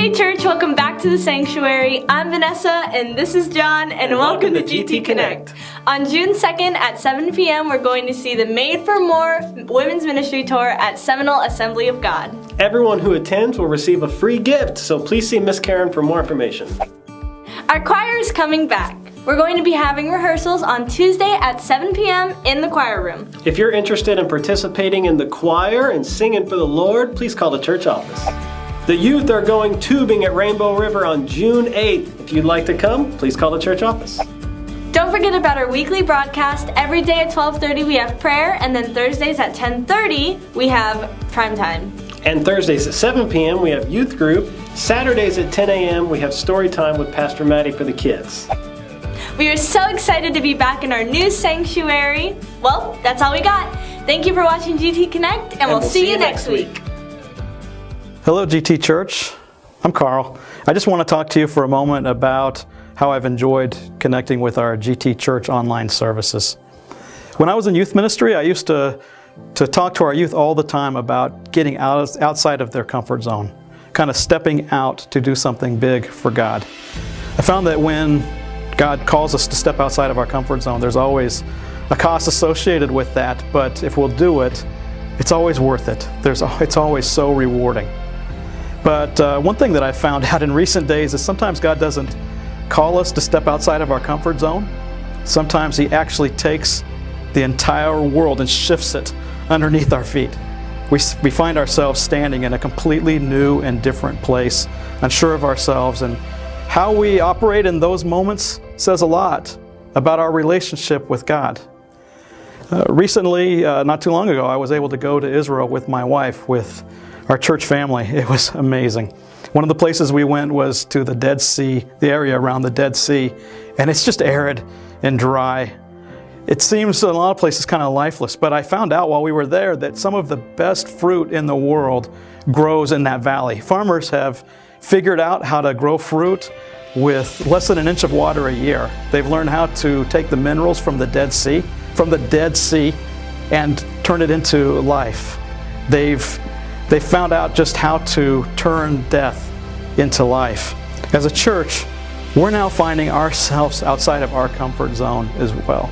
Hey church, welcome back to the Sanctuary. I'm Vanessa and this is John and welcome to GT Connect. On June 2nd at 7 p.m. we're going to see the Made for More Women's Ministry Tour at Seminole Assembly of God. Everyone who attends will receive a free gift, so please see Miss Karen for more information. Our choir is coming back. We're going to be having rehearsals on Tuesday at 7 p.m. in the choir room. If you're interested in participating in the choir and singing for the Lord, please call the church office. The youth are going tubing at Rainbow River on June 8th. If you'd like to come, please call the church office. Don't forget about our weekly broadcast. Every day at 12:30 we have prayer, and then Thursdays at 10:30 we have prime time. And Thursdays at 7 p.m. we have youth group. Saturdays at 10 a.m. we have story time with Pastor Maddie for the kids. We are so excited to be back in our new sanctuary. Well, that's all we got. Thank you for watching GT Connect, and we'll see you next week. Hello, GT Church. I'm Carl. I just want to talk to you for a moment about how I've enjoyed connecting with our GT Church online services. When I was in youth ministry, I used to talk to our youth all the time about getting outside of their comfort zone, kind of stepping out to do something big for God. I found that when God calls us to step outside of our comfort zone, there's always a cost associated with that, but if we'll do it, it's always worth it. It's always so rewarding. But one thing that I've found out in recent days is sometimes God doesn't call us to step outside of our comfort zone. Sometimes He actually takes the entire world and shifts it underneath our feet. We find ourselves standing in a completely new and different place, unsure of ourselves, and how we operate in those moments says a lot about our relationship with God. Recently, not too long ago, I was able to go to Israel with my wife, with our church family. It was amazing. One of the places we went was to the Dead Sea, the area around the Dead Sea, and it's just arid and dry. It seems in a lot of places kind of lifeless, but I found out while we were there that some of the best fruit in the world grows in that valley. Farmers have figured out how to grow fruit with less than an inch of water a year. They've learned how to take the minerals from the Dead Sea, and turn it into life. They found out just how to turn death into life. As a church, we're now finding ourselves outside of our comfort zone as well.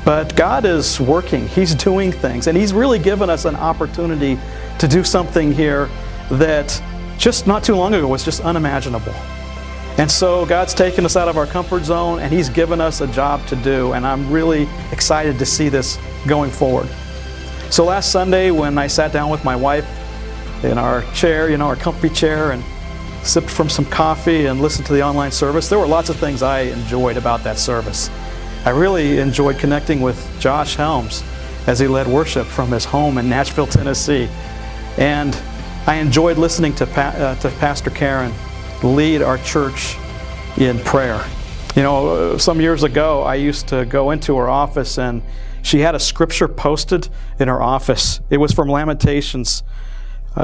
But God is working. He's doing things, and He's really given us an opportunity to do something here that just not too long ago was just unimaginable. And so God's taken us out of our comfort zone, and He's given us a job to do, and I'm really excited to see this going forward. So last Sunday, when I sat down with my wife in our chair, our comfy chair, and sipped from some coffee and listened to the online service, there were lots of things I enjoyed about that service. I really enjoyed connecting with Josh Helms as he led worship from his home in Nashville, Tennessee. And I enjoyed listening to Pastor Karen lead our church in prayer. Some years ago, I used to go into her office and she had a scripture posted in her office. It was from Lamentations,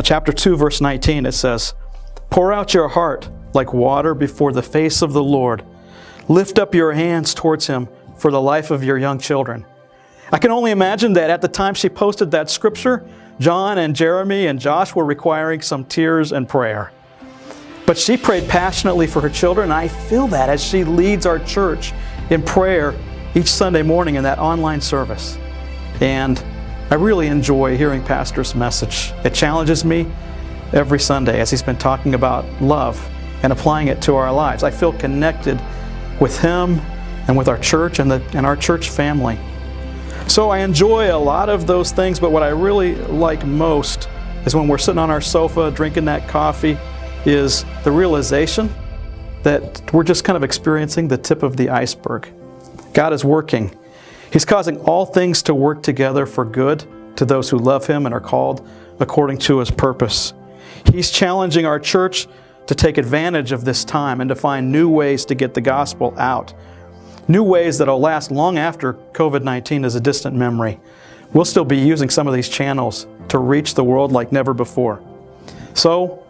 chapter 2, verse 19. It says, "Pour out your heart like water before the face of the Lord. Lift up your hands towards Him for the life of your young children." I can only imagine that at the time she posted that scripture, John and Jeremy and Josh were requiring some tears and prayer. But she prayed passionately for her children, and I feel that as she leads our church in prayer each Sunday morning in that online service. And I really enjoy hearing Pastor's message. It challenges me every Sunday as he's been talking about love and applying it to our lives. I feel connected with him and with our church and our church family. So I enjoy a lot of those things, but what I really like most is when we're sitting on our sofa drinking that coffee, is the realization that we're just kind of experiencing the tip of the iceberg. God is working. He's causing all things to work together for good to those who love Him and are called according to His purpose. He's challenging our church to take advantage of this time and to find new ways to get the gospel out. New ways that will last long after COVID-19 is a distant memory. We'll still be using some of these channels to reach the world like never before. So,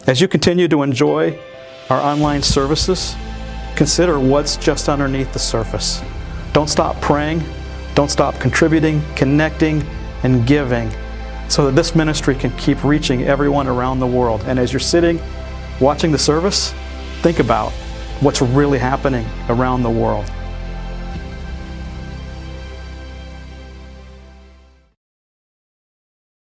as you continue to enjoy our online services, consider what's just underneath the surface. Don't stop praying. Don't stop contributing, connecting, and giving so that this ministry can keep reaching everyone around the world. And as you're sitting watching the service, think about what's really happening around the world.